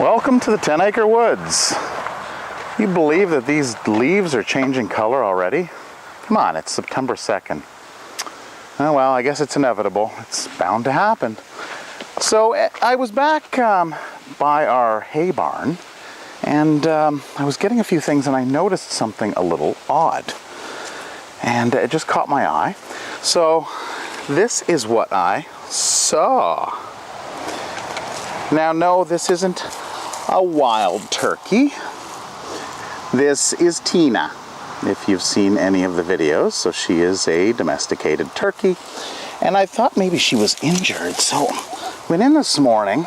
Welcome to the 10-acre woods. You believe that these leaves are changing color already? Come on, it's September 2nd. Oh well, I guess it's inevitable. It's bound to happen. So I was back by our hay barn, and I was getting a few things, and I noticed something a little odd. And it just caught my eye. So this is what I saw. Now, no, this isn't a wild turkey. This is Tina, if you've seen any of the videos. So she is a domesticated turkey. And I thought maybe she was injured. So went in this morning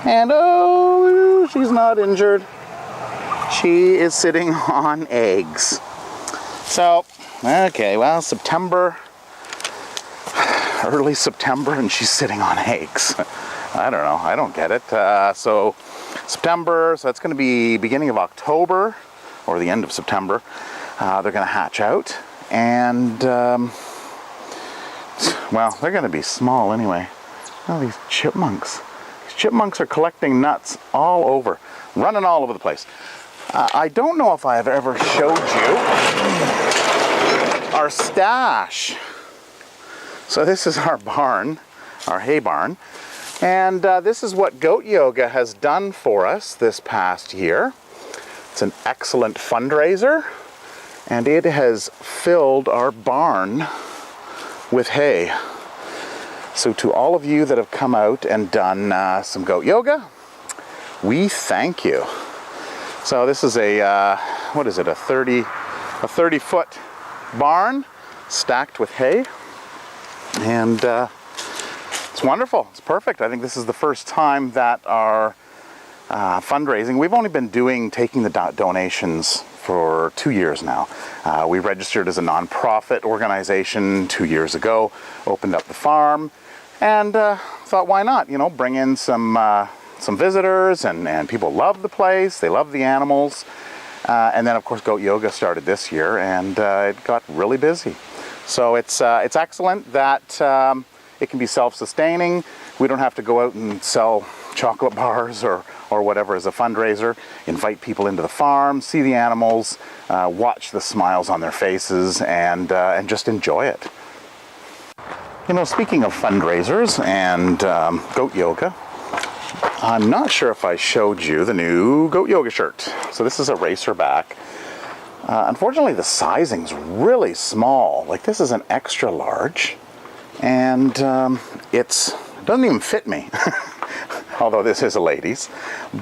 and oh, she's not injured. She is sitting on eggs. So, okay, well, early September, and she's sitting on eggs. I don't know, I don't get it. So September, so that's going to be beginning of October, or the end of September. They're going to hatch out, and well, they're going to be small anyway. Oh, these chipmunks. These chipmunks are collecting nuts all over, running all over the place. I don't know if I've ever showed you our stash. So this is our barn, our hay barn. And this is what Goat Yoga has done for us this past year. It's an excellent fundraiser, and it has filled our barn with hay. So to all of you that have come out and done some Goat Yoga, we thank you. So this is a, what is it, a 30-foot barn stacked with hay. And it's wonderful. It's perfect. I think this is the first time that our fundraising, we've only been taking the donations for 2 years now. We registered as a nonprofit organization 2 years ago, opened up the farm, and thought, why not? You know, bring in some visitors, and people love the place. They love the animals. And then, of course, Goat Yoga started this year, and it got really busy. So it's excellent that it can be self-sustaining. We don't have to go out and sell chocolate bars or whatever as a fundraiser. Invite people into the farm, see the animals, watch the smiles on their faces, and just enjoy it. You know, speaking of fundraisers and Goat Yoga, I'm not sure if I showed you the new Goat Yoga shirt. So this is a racer back. Unfortunately, the sizing's really small. Like, this is an extra large. And it doesn't even fit me, although this is a ladies.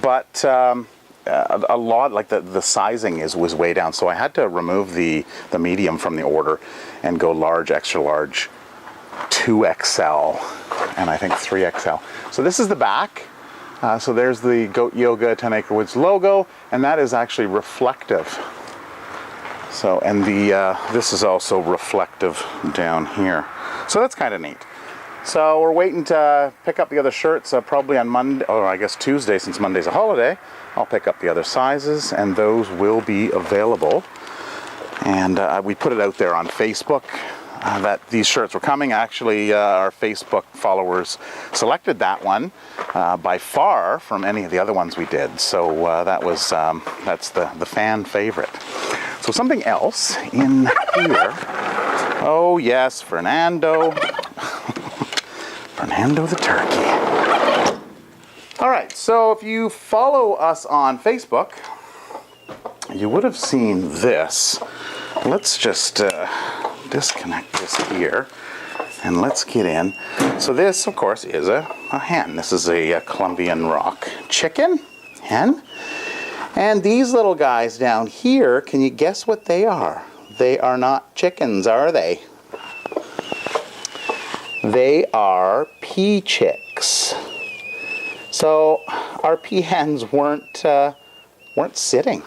But a lot, like the sizing was way down, so I had to remove the medium from the order and go large, extra large, 2XL, and I think 3XL. So this is the back. So there's the Goat Yoga 10 Acre Woods logo, and that is actually reflective. So, and this is also reflective down here. So that's kind of neat. So we're waiting to pick up the other shirts probably on Monday, or I guess Tuesday, since Monday's a holiday. I'll pick up the other sizes, and those will be available. And we put it out there on Facebook that these shirts were coming. Actually, our Facebook followers selected that one by far from any of the other ones we did. So that's the fan favorite. So something else in here. Oh yes, Fernando. Fernando the turkey. All right, so if you follow us on Facebook, you would have seen this. Let's just disconnect this here, and let's get in. So this, of course, is a hen. This is a Colombian rock chicken hen. And these little guys down here, can you guess what they are? They are not chickens, are they? They are Peachicks. So our peahens weren't sitting,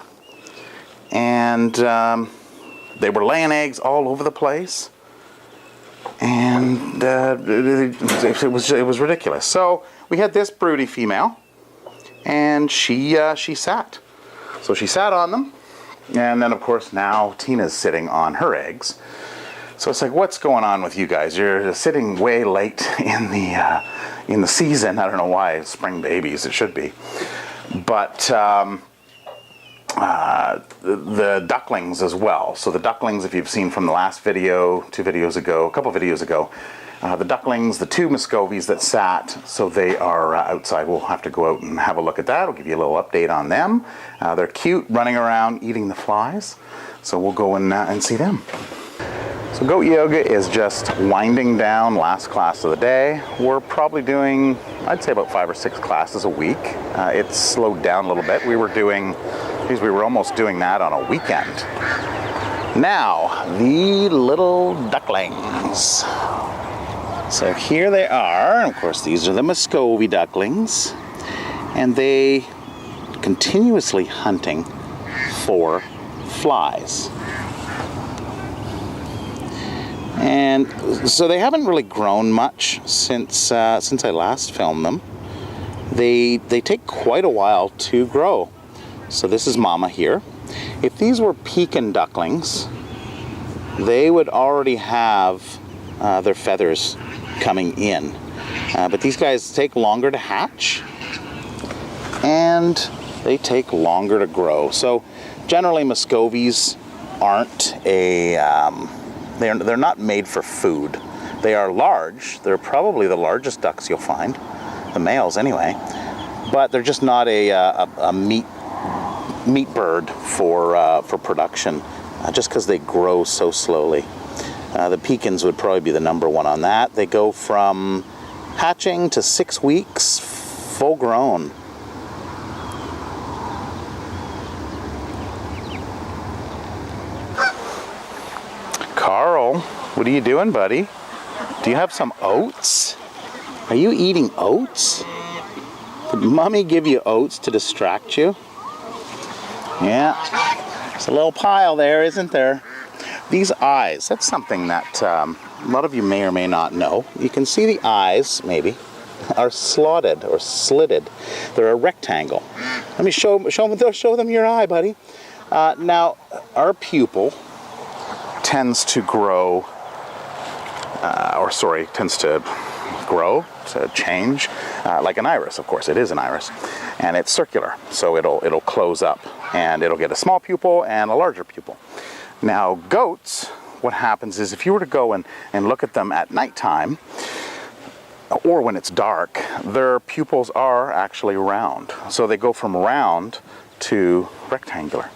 and they were laying eggs all over the place, and it was ridiculous. So we had this broody female, and she sat. So she sat on them, and then of course now Tina's sitting on her eggs. So it's like, what's going on with you guys? You're sitting way late in the season. I don't know why, spring babies, it should be. but the ducklings as well. So the ducklings, if you've seen from the last video, a couple videos ago, the ducklings, the 2 Muscovies that sat, so they are outside. We'll have to go out and have a look at that. I'll give you a little update on them. They're cute, running around, eating the flies. So we'll go and see them. So goat yoga is just winding down, last class of the day. We're probably doing, I'd say about 5 or 6 classes a week. It's slowed down a little bit. We were almost doing that on a weekend. Now, the little ducklings. So here they are. Of course, these are the Muscovy ducklings. And they continuously hunting for flies. And so they haven't really grown much since I last filmed them. They take quite a while to grow. So this is Mama here. If these were peahen ducklings, they would already have their feathers coming in. But these guys take longer to hatch, and they take longer to grow. So generally Muscovies aren't they're not made for food. They are large. They're probably the largest ducks you'll find, the males anyway. But they're just not a meat bird for production, just because they grow so slowly. The peahens would probably be the number one on that. They go from hatching to 6 weeks, full grown. Carl, what are you doing, buddy? Do you have some oats? Are you eating oats? Did Mommy give you oats to distract you? Yeah, there's a little pile there, isn't there? These eyes, that's something that a lot of you may or may not know. You can see the eyes, maybe, are slotted or slitted. They're a rectangle. Let me show them your eye, buddy. Now, our pupil tends to grow, to change, like an iris. Of course, it is an iris, and it's circular, so it'll close up, and it'll get a small pupil and a larger pupil. Now, goats, what happens is if you were to go and look at them at nighttime, or when it's dark, their pupils are actually round. So they go from round to rectangular.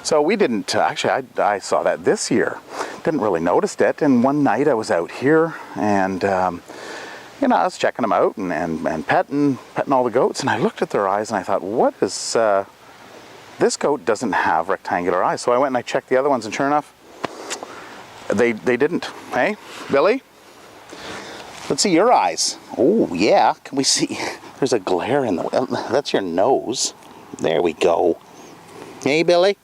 So we didn't, actually I saw that this year. Didn't really notice it, and one night I was out here, and I was checking them out and petting all the goats, and I looked at their eyes and I thought, what is, this goat doesn't have rectangular eyes. So I went and I checked the other ones, and sure enough, they didn't. Hey, Billy? Let's see your eyes. Oh, yeah, can we see? There's a glare in the, that's your nose. There we go. Hey, Billy?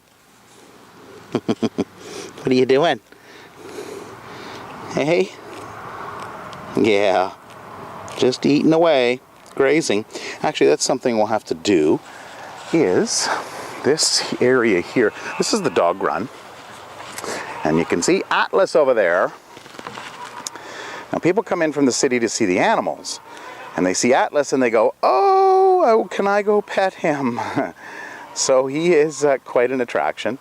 What are you doing? Hey? Yeah, just eating away, grazing. Actually, that's something we'll have to do, is this area here. This is the dog run, and you can see Atlas over there. Now, people come in from the city to see the animals, and they see Atlas and they go, oh, can I go pet him? So he is quite an attraction.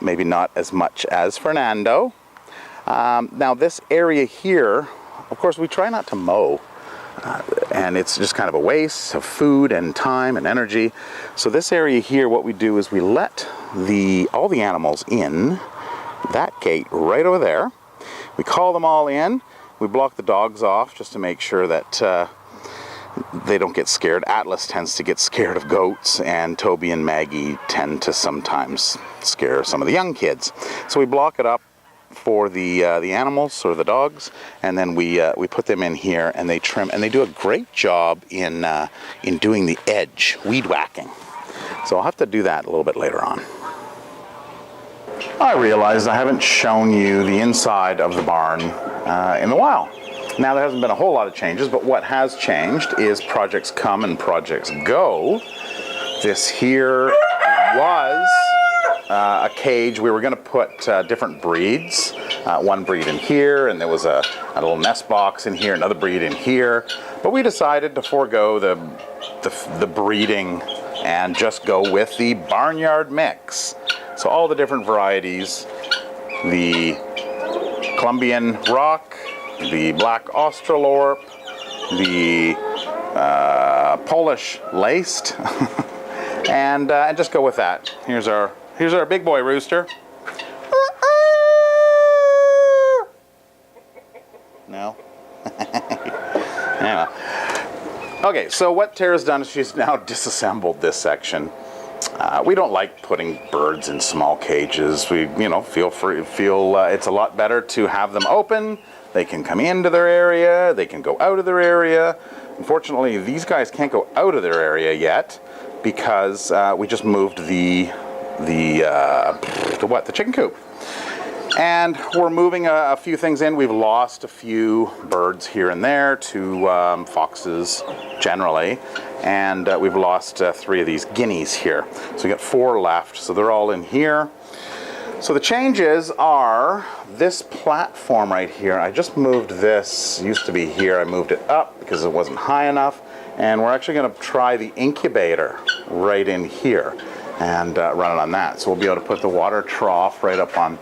Maybe not as much as Fernando. Now, this area here, of course, we try not to mow, and it's just kind of a waste of food and time and energy. So this area here, what we do is we let all the animals in that gate right over there. We call them all in. We block the dogs off just to make sure that they don't get scared. Atlas tends to get scared of goats, and Toby and Maggie tend to sometimes scare some of the young kids. So we block it up for the animals, or the dogs, and then we put them in here, and they trim, and they do a great job in doing the edge, weed whacking. So I'll have to do that a little bit later on. I realized I haven't shown you the inside of the barn in a while. Now, there hasn't been a whole lot of changes, but what has changed is projects come and projects go. This here was a cage. We were going to put different breeds. One breed in here, and there was a little nest box in here, another breed in here. But we decided to forego the breeding and just go with the barnyard mix. So all the different varieties, the Colombian Rock, the Black Australorp, the Polish Laced, and just go with that. Here's our big boy rooster. No? Yeah. Okay, so what Tara's done is she's now disassembled this section. We don't like putting birds in small cages. We, feel it's a lot better to have them open. They can come into their area. They can go out of their area. Unfortunately, these guys can't go out of their area yet because we just moved the chicken coop. And we're moving a few things in. We've lost a few birds here and there to foxes generally. And we've lost 3 of these guineas here. So we got 4 left. So they're all in here. So the changes are this platform right here. I just moved this. It used to be here. I moved it up because it wasn't high enough. And we're actually going to try the incubator right in here and run it on that. So we'll be able to put the water trough right up on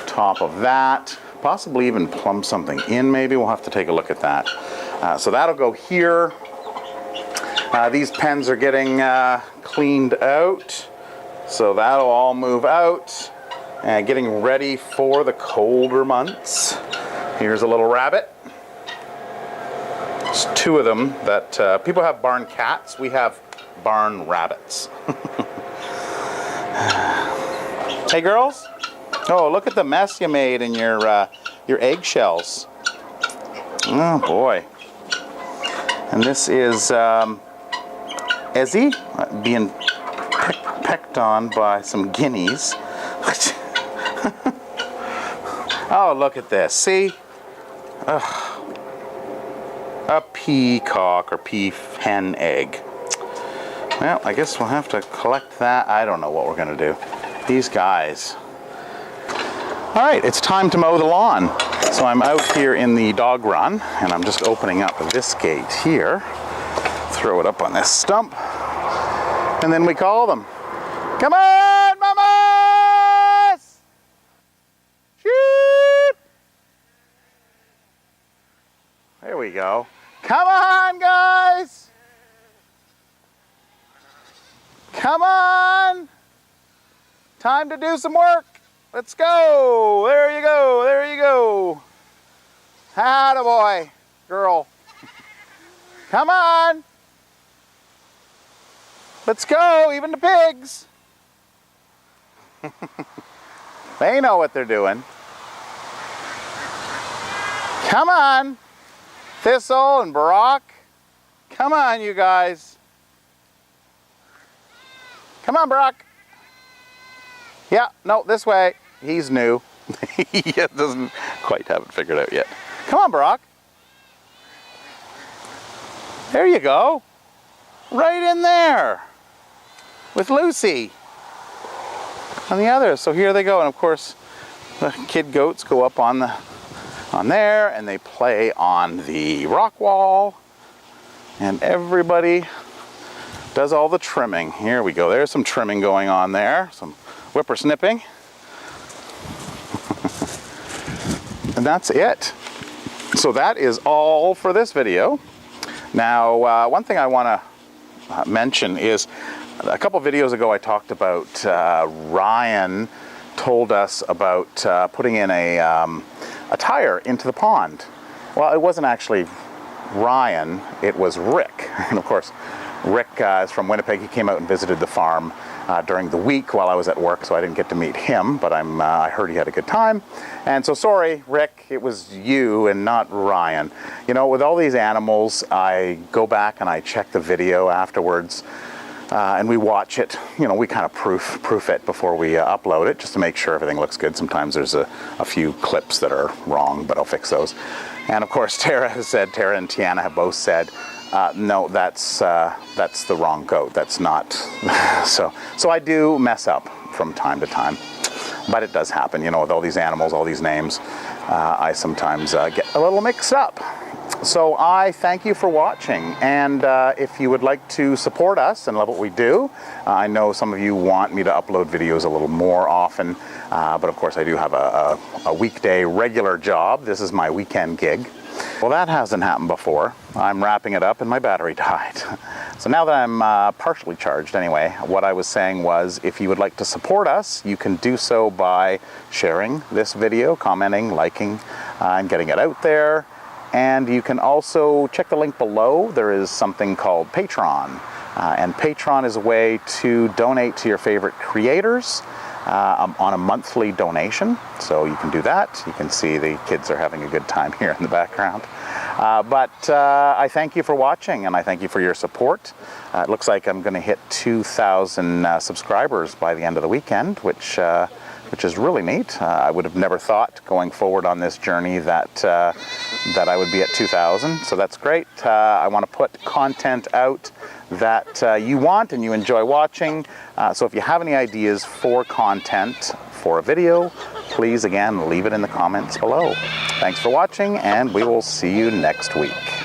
top of that, possibly even plumb something in. Maybe we'll have to take a look at that. So that'll go here. These pens are getting cleaned out, so that'll all move out and getting ready for the colder months. Here's a little rabbit. There's 2 of them that people have barn cats. We have barn rabbits. Hey girls. Oh, look at the mess you made in your eggshells. Oh boy. And this is Ezzy being pecked on by some guineas. Oh, look at this. See? Ugh. A peacock or peahen egg. Well, I guess we'll have to collect that. I don't know what we're going to do. These guys. All right, it's time to mow the lawn. So I'm out here in the dog run, and I'm just opening up this gate here. Throw it up on this stump, and then we call them. Come on, mamas! Sheep! There we go. Come on, guys! Come on! Time to do some work. Let's go. There you go. There you go. Attaboy, girl. Come on. Let's go, even the pigs. They know what they're doing. Come on. Thistle and Brock. Come on, you guys. Come on, Brock. Yeah, no, this way. He's new. He doesn't quite have it figured out yet. Come on, Brock. There you go. Right in there. With Lucy. On the other. So here they go. And of course, the kid goats go up on there and they play on the rock wall. And everybody does all the trimming. Here we go. There's some trimming going on there. Some whippersnipping. And that's it. So that is all for this video. Now, one thing I want to mention is a couple videos ago I talked about Ryan told us about putting in a tire into the pond. Well, it wasn't actually Ryan, it was Rick. And of course, Rick is from Winnipeg. He came out and visited the farm during the week while I was at work, so I didn't get to meet him, but I heard he had a good time. And so sorry, Rick, it was you and not Ryan. You know, with all these animals, I go back and I check the video afterwards, and we watch it. You know, we kind of proof it before we upload it, just to make sure everything looks good. Sometimes there's a few clips that are wrong, but I'll fix those. And of course, Tara and Tiana have both said, no, that's the wrong goat. That's not. So I do mess up from time to time, but it does happen. You know, with all these animals, all these names, I sometimes get a little mixed up. So I thank you for watching, and if you would like to support us and love what we do, I know some of you want me to upload videos a little more often, but of course I do have a weekday regular job. This is my weekend gig. Well, that hasn't happened before. I'm wrapping it up and my battery died. So now that I'm partially charged anyway, what I was saying was if you would like to support us, you can do so by sharing this video, commenting, liking, and getting it out there. And you can also check the link below. There is something called Patreon. And Patreon is a way to donate to your favorite creators on a monthly donation. So you can do that. You can see the kids are having a good time here in the background. But I thank you for watching, and I thank you for your support. It looks like I'm going to hit 2,000 subscribers by the end of the weekend, which is really neat. I would have never thought going forward on this journey that I would be at 2,000, so that's great. I want to put content out that you want and you enjoy watching, so if you have any ideas for content for a video, please again leave it in the comments below. Thanks for watching, and we will see you next week.